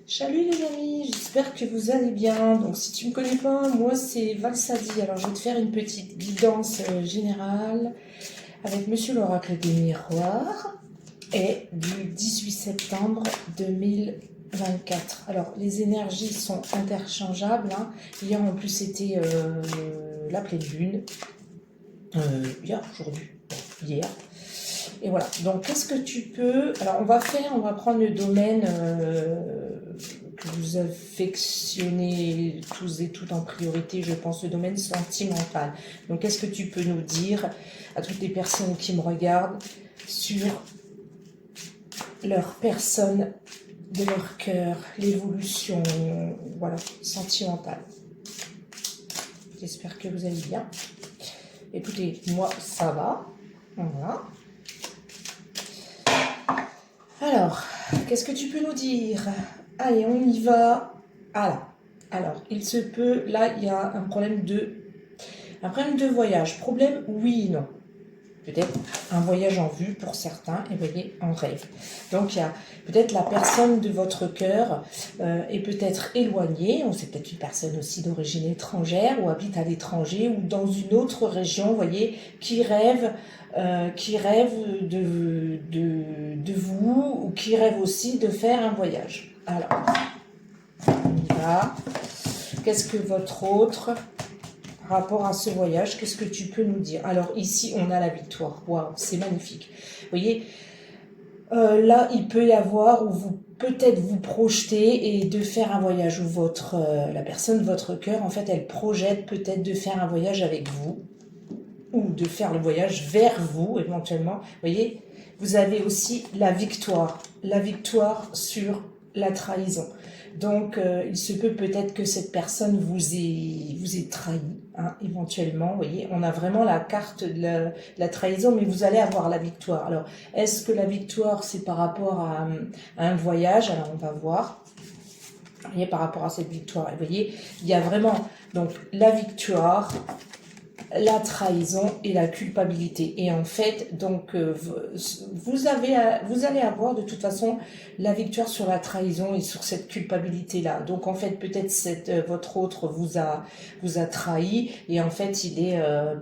Salut les amis, j'espère que vous allez bien. Donc si tu me connais pas, moi c'est Valsadi. Alors je vais te faire une petite guidance générale avec Monsieur l'Oracle des Miroirs et du 18 septembre 2024. Alors les énergies sont interchangeables. Hier en plus c'était la pleine lune. Hier, aujourd'hui, hier. Et voilà, donc qu'est-ce que tu peux... Alors on va prendre le domaine que vous affectionnez tous et toutes en priorité, je pense, le domaine sentimental. Donc qu'est-ce que tu peux nous dire à toutes les personnes qui me regardent sur leur personne, de leur cœur, l'évolution, voilà, sentimentale. J'espère que vous allez bien. Écoutez, moi ça va, voilà. Alors, qu'est-ce que tu peux nous dire? Allez, on y va. Alors, il se peut, là, il y a un problème de voyage. Problème, oui et non. Peut-être un voyage en vue pour certains, et vous voyez, en rêve. Donc, il y a peut-être la personne de votre cœur est peut-être éloignée, ou c'est peut-être une personne aussi d'origine étrangère, ou habite à l'étranger, ou dans une autre région, vous voyez, qui rêve de vous, ou qui rêve aussi de faire un voyage. Alors, on y va. Qu'est-ce que votre autre rapport à ce voyage, qu'est-ce que tu peux nous dire? Alors ici, on a la victoire. Waouh, c'est magnifique. Vous voyez, là, il peut y avoir, ou vous peut-être vous projeter et de faire un voyage, où la personne de votre cœur, en fait, elle projette peut-être de faire un voyage avec vous, ou de faire le voyage vers vous, éventuellement. Vous voyez, vous avez aussi la victoire sur la trahison. Donc, il se peut peut-être que cette personne vous ait trahi, éventuellement. Vous voyez, on a vraiment la carte de la trahison, mais vous allez avoir la victoire. Alors, est-ce que la victoire, c'est par rapport à un voyage? Alors, on va voir. Vous voyez, par rapport à cette victoire. Et vous voyez, il y a vraiment donc la victoire, la trahison et la culpabilité. Et en fait, donc, vous allez avoir de toute façon la victoire sur la trahison et sur cette culpabilité-là. Donc, en fait, peut-être votre autre vous a trahi et en fait, je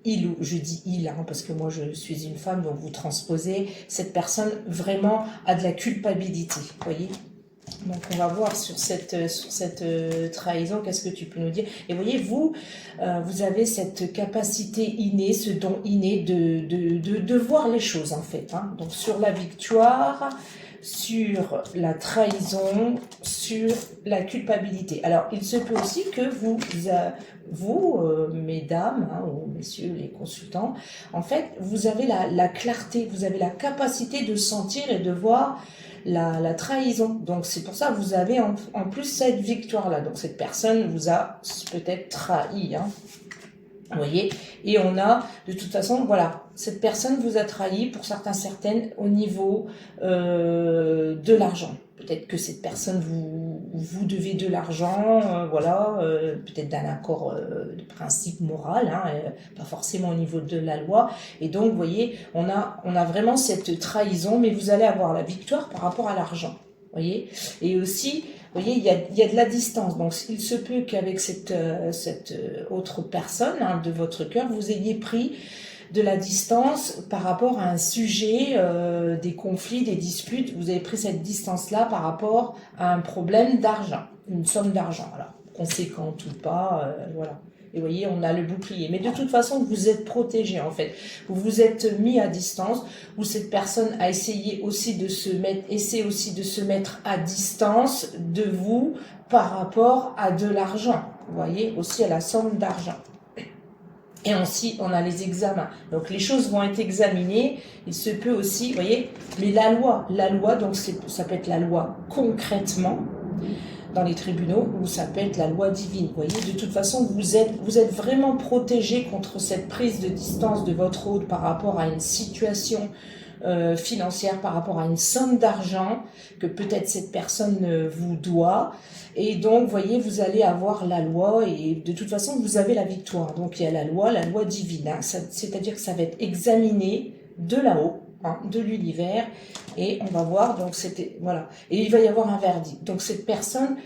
dis il, parce que moi je suis une femme, donc vous transposez, cette personne vraiment a de la culpabilité, vous voyez. Donc on va voir sur cette trahison, qu'est-ce que tu peux nous dire? Et vous voyez, vous avez cette capacité innée, ce don inné de voir les choses en fait. Donc sur la victoire, sur la trahison, sur la culpabilité. Alors il se peut aussi que vous, mesdames, ou messieurs les consultants, en fait, vous avez la clarté, vous avez la capacité de sentir et de voir la trahison. Donc c'est pour ça que vous avez en plus cette victoire-là. Donc cette personne vous a peut-être trahi. Vous voyez, et on a, de toute façon, voilà, cette personne vous a trahi, pour certaines, au niveau de l'argent. Peut-être que cette personne vous devez de l'argent, voilà, peut-être d'un accord de principe moral, pas forcément au niveau de la loi. Et donc, vous voyez, on a vraiment cette trahison, mais vous allez avoir la victoire par rapport à l'argent. Vous voyez, et aussi, vous voyez, il y a de la distance. Donc, il se peut qu'avec cette autre personne de votre cœur, vous ayez pris de la distance par rapport à un sujet, des conflits, des disputes. Vous avez pris cette distance-là par rapport à un problème d'argent, une somme d'argent, voilà, conséquente ou pas, voilà. Et vous voyez, on a le bouclier. Mais de toute façon, vous êtes protégé, en fait. Vous vous êtes mis à distance, ou cette personne a essayé aussi de se mettre à distance de vous par rapport à de l'argent. Vous voyez, aussi à la somme d'argent. Et aussi, on a les examens. Donc, les choses vont être examinées. Il se peut aussi, vous voyez, mais la loi, donc ça peut être la loi concrètement, dans les tribunaux, ou ça peut être la loi divine. Vous voyez, de toute façon, vous êtes vraiment protégé contre cette prise de distance de votre hôte par rapport à une situation financière, par rapport à une somme d'argent que peut-être cette personne vous doit. Et donc, vous voyez, vous allez avoir la loi et de toute façon, vous avez la victoire. Donc, il y a la loi divine. C'est-à-dire que ça va être examiné de là-haut. hein, de l'univers. Et on va voir, donc c'était, voilà. Et il va y avoir un verdict. Donc cette personne,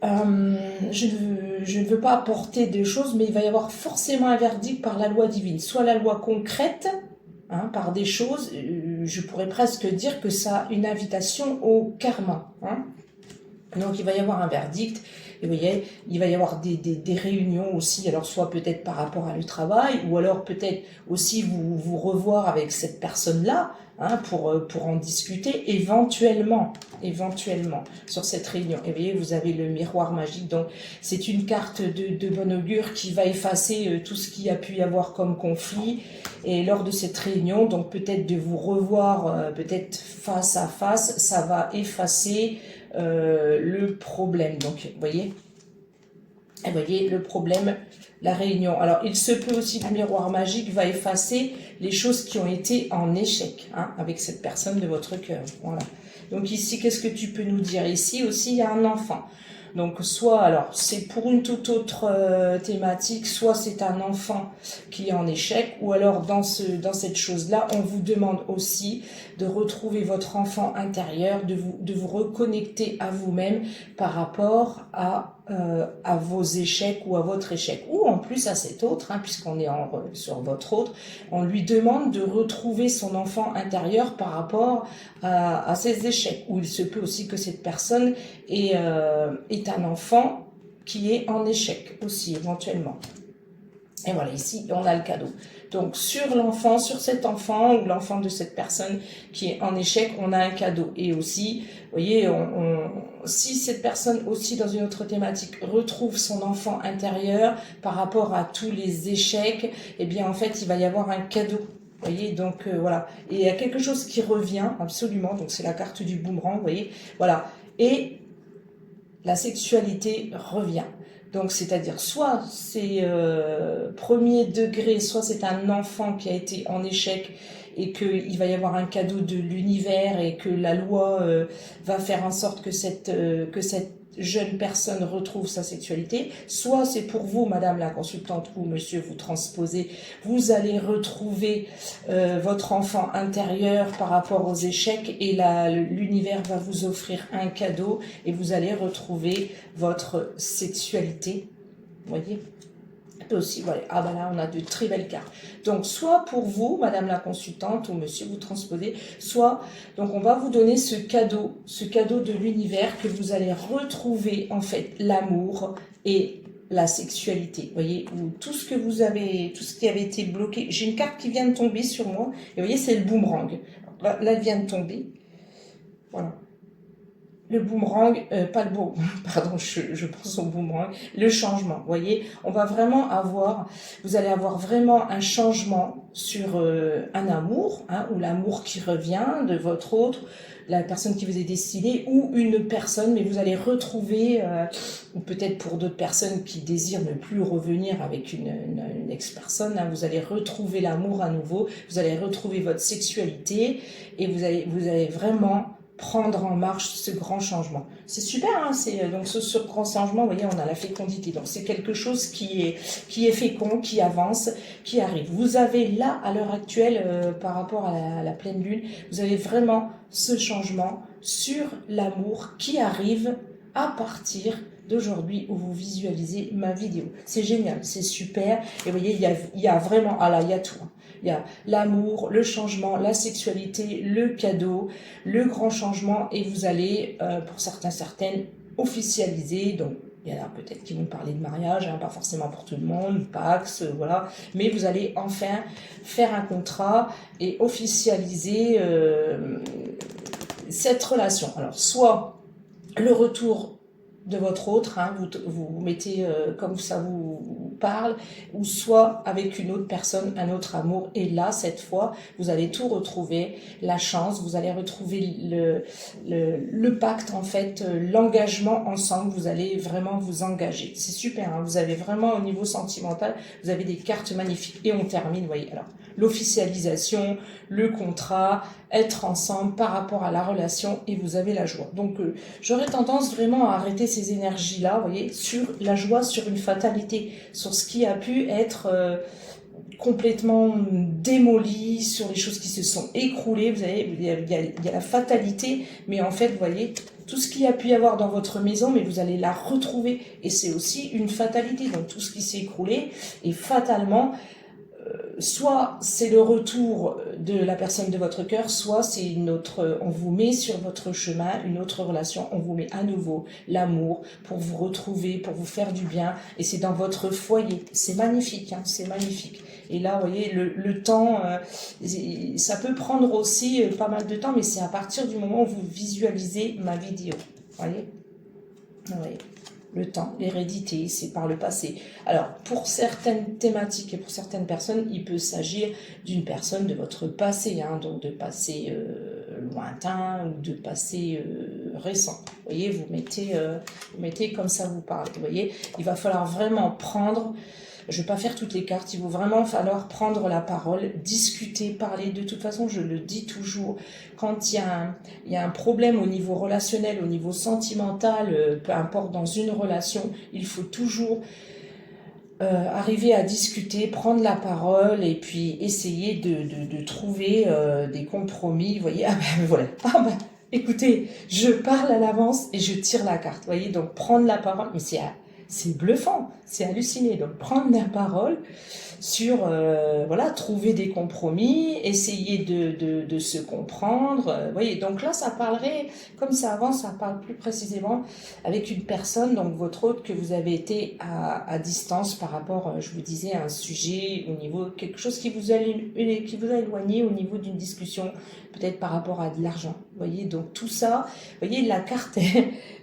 je ne veux pas apporter des choses, mais il va y avoir forcément un verdict par la loi divine. Soit la loi concrète, hein, par des choses, je pourrais presque dire que ça a une invitation au karma. Hein. Donc il va y avoir un verdict, et vous voyez, il va y avoir des réunions aussi, alors soit peut-être par rapport à le travail, ou alors peut-être aussi vous revoir avec cette personne-là, hein, pour en discuter éventuellement sur cette réunion. Et vous voyez, vous avez le miroir magique, donc c'est une carte de bon augure qui va effacer tout ce qu'il y a pu y avoir comme conflit, et lors de cette réunion, donc peut-être de vous revoir, peut-être face à face, ça va effacer le problème. Donc, vous voyez, le problème, la réunion. Alors, il se peut aussi que le miroir magique va effacer les choses qui ont été en échec, hein, avec cette personne de votre cœur. Voilà. Donc ici, qu'est-ce que tu peux nous dire? Ici aussi, il y a un enfant. Donc soit, alors c'est pour une toute autre thématique, soit c'est un enfant qui est en échec, ou alors dans cette chose-là, on vous demande aussi de retrouver votre enfant intérieur, de vous reconnecter à vous-même par rapport à vos échecs ou à votre échec, ou en plus à cet autre, hein, puisqu'on est sur votre autre, on lui demande de retrouver son enfant intérieur par rapport à ses échecs, ou il se peut aussi que cette personne est un enfant qui est en échec aussi éventuellement. Et voilà, ici on a le cadeau. Donc sur l'enfant, sur cet enfant ou l'enfant de cette personne qui est en échec, on a un cadeau. Et aussi, vous voyez, si cette personne aussi dans une autre thématique retrouve son enfant intérieur par rapport à tous les échecs, eh bien en fait il va y avoir un cadeau. Vous voyez, donc voilà. Et il y a quelque chose qui revient absolument, donc c'est la carte du boomerang, vous voyez, voilà. Et la sexualité revient. Donc, c'est-à-dire, soit c'est premier degré, soit c'est un enfant qui a été en échec et qu'il va y avoir un cadeau de l'univers et que la loi va faire en sorte que cette jeune personne retrouve sa sexualité, soit c'est pour vous, madame la consultante ou monsieur, vous transposez, vous allez retrouver votre enfant intérieur par rapport aux échecs et l'univers va vous offrir un cadeau et vous allez retrouver votre sexualité. Vous voyez ? Aussi, voilà. Ah ben là, on a de très belles cartes. Donc, soit pour vous, madame la consultante ou monsieur, vous transposez, soit, donc on va vous donner ce cadeau de l'univers que vous allez retrouver, en fait, l'amour et la sexualité. Vous voyez, où tout ce qui avait été bloqué. J'ai une carte qui vient de tomber sur moi, et vous voyez, c'est le boomerang. Là, elle vient de tomber. Voilà. Le boomerang, pas le beau, pardon, je pense au boomerang, le changement, vous voyez, on va vraiment vous allez avoir vraiment un changement sur un amour, hein, ou l'amour qui revient de votre autre, la personne qui vous est destinée, ou une personne, mais vous allez retrouver, ou peut-être pour d'autres personnes qui désirent ne plus revenir avec une ex-personne, hein, vous allez retrouver l'amour à nouveau, vous allez retrouver votre sexualité, et vous allez vraiment prendre en marche ce grand changement. C'est super, hein, donc ce grand changement, vous voyez, on a la fécondité. Donc c'est quelque chose qui est fécond, qui avance, qui arrive. Vous avez là, à l'heure actuelle, par rapport à la pleine lune, vous avez vraiment ce changement sur l'amour qui arrive à partir d'aujourd'hui où vous visualisez ma vidéo. C'est génial, c'est super. Et vous voyez, il y a vraiment, ah là, il y a tout. Il y a l'amour, le changement, la sexualité, le cadeau, le grand changement et vous allez, pour certaines, officialiser. Donc, il y en a peut-être qui vont parler de mariage, hein, pas forcément pour tout le monde, Pax, voilà. Mais vous allez enfin faire un contrat et officialiser cette relation. Alors, soit le retour de votre autre, hein, vous mettez comme ça vous parle, ou soit avec une autre personne, un autre amour, et là, cette fois, vous allez tout retrouver, la chance, vous allez retrouver le pacte, en fait, l'engagement ensemble, vous allez vraiment vous engager. C'est super, hein, vous avez vraiment, au niveau sentimental, vous avez des cartes magnifiques, et on termine, vous voyez, alors, l'officialisation, le contrat, être ensemble par rapport à la relation et vous avez la joie. Donc, j'aurais tendance vraiment à arrêter ces énergies-là, vous voyez, sur la joie, sur une fatalité, sur ce qui a pu être complètement démolie, sur les choses qui se sont écroulées. Vous savez, il y a la fatalité, mais en fait, vous voyez, tout ce qu'il y a pu y avoir dans votre maison, mais vous allez la retrouver, et c'est aussi une fatalité. Donc tout ce qui s'est écroulé, et fatalement, soit c'est le retour de la personne de votre cœur, soit c'est une autre, on vous met sur votre chemin une autre relation, on vous met à nouveau l'amour pour vous retrouver, pour vous faire du bien, et c'est dans votre foyer. C'est magnifique, hein, c'est magnifique. Et là, vous voyez, le temps, ça peut prendre aussi pas mal de temps, mais c'est à partir du moment où vous visualisez ma vidéo. Voyez, voyez. Le temps, l'hérédité, c'est par le passé. Alors, pour certaines thématiques et pour certaines personnes, il peut s'agir d'une personne de votre passé, hein, donc de passé lointain ou de passé récent. Vous voyez, vous mettez comme ça vous parle. Vous voyez, il va falloir vraiment prendre... Je ne vais pas faire toutes les cartes, il va vraiment falloir prendre la parole, discuter, parler. De toute façon, je le dis toujours, quand il y a un problème au niveau relationnel, au niveau sentimental, peu importe dans une relation, il faut toujours arriver à discuter, prendre la parole et puis essayer de trouver des compromis. Vous voyez, ah ben voilà, ah ben, écoutez, je parle à l'avance et je tire la carte. Vous voyez, donc prendre la parole, mais c'est bluffant, c'est halluciné. Donc prendre la parole sur, voilà, trouver des compromis, essayer de se comprendre. Voyez, donc là, ça parlerait, comme ça avance, ça parle plus précisément avec une personne, donc votre hôte, que vous avez été à distance par rapport, je vous disais, à un sujet, au niveau, quelque chose qui vous a éloigné au niveau d'une discussion, peut-être par rapport à de l'argent. Voyez, donc tout ça, voyez, la carte,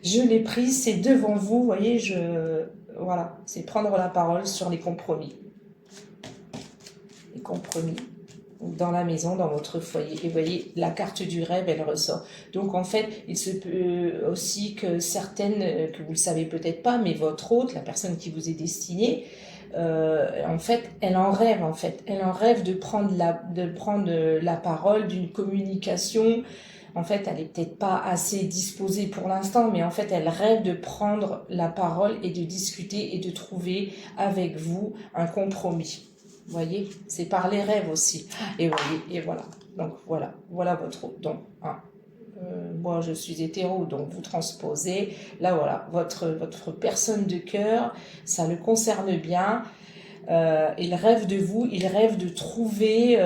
je l'ai prise, c'est devant vous, voyez, voilà, c'est prendre la parole sur les compromis. Les compromis dans la maison, dans votre foyer. Et vous voyez, la carte du rêve, elle ressort. Donc en fait, il se peut aussi que certaines, que vous ne le savez peut-être pas, mais votre hôte, la personne qui vous est destinée, en fait, elle en rêve, en fait. Elle en rêve de prendre la parole, d'une communication. En fait, elle n'est peut-être pas assez disposée pour l'instant, mais en fait, elle rêve de prendre la parole et de discuter et de trouver avec vous un compromis. Vous voyez, c'est par les rêves aussi. Et voyez, et voilà. Donc voilà votre hôte. Donc, moi je suis hétéro, donc vous transposez. Là voilà, votre personne de cœur, ça le concerne bien. Il rêve de vous, il rêve de trouver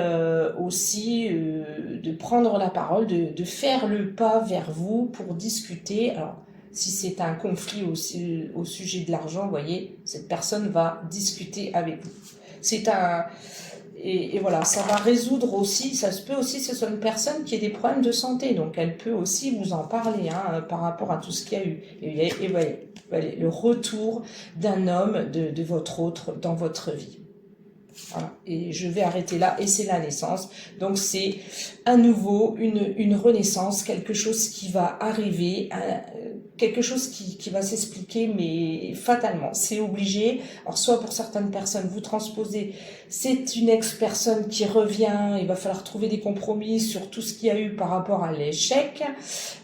aussi, de prendre la parole, de faire le pas vers vous pour discuter. Alors, si c'est un conflit au sujet de l'argent, vous voyez, cette personne va discuter avec vous. Et voilà, ça va résoudre aussi, ça se peut aussi que ce soit une personne qui ait des problèmes de santé, donc elle peut aussi vous en parler, hein, par rapport à tout ce qu'il y a eu. Et voyez, le retour d'un homme de votre autre dans votre vie. Voilà. Et je vais arrêter là, et c'est la naissance. Donc c'est à nouveau une renaissance, quelque chose qui va arriver, quelque chose qui va s'expliquer, mais fatalement, c'est obligé. Alors soit pour certaines personnes, vous transposez, c'est une ex-personne qui revient, il va falloir trouver des compromis sur tout ce qu'il y a eu par rapport à l'échec,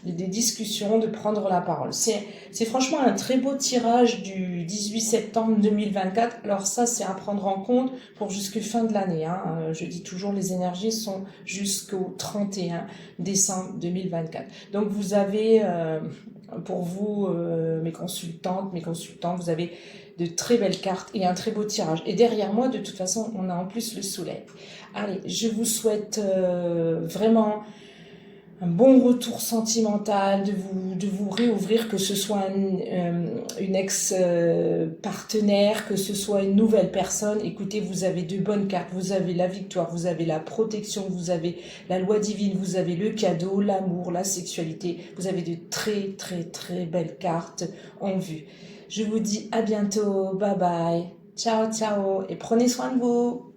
des discussions, de prendre la parole. C'est franchement un très beau tirage du 18 septembre 2024. Alors ça, c'est à prendre en compte pour jusqu'à fin de l'année. Hein. Je dis toujours, les énergies sont jusqu'au 31 décembre 2024. Donc vous avez, pour vous, mes consultants, vous avez de très belles cartes et un très beau tirage. Et derrière moi, de toute façon, on a en plus le soleil. Allez, je vous souhaite vraiment un bon retour sentimental, de vous réouvrir, que ce soit une ex-partenaire, que ce soit une nouvelle personne. Écoutez, vous avez de bonnes cartes, vous avez la victoire, vous avez la protection, vous avez la loi divine, vous avez le cadeau, l'amour, la sexualité. Vous avez de très très très belles cartes en vue. Je vous dis à bientôt, bye bye, ciao ciao, et prenez soin de vous.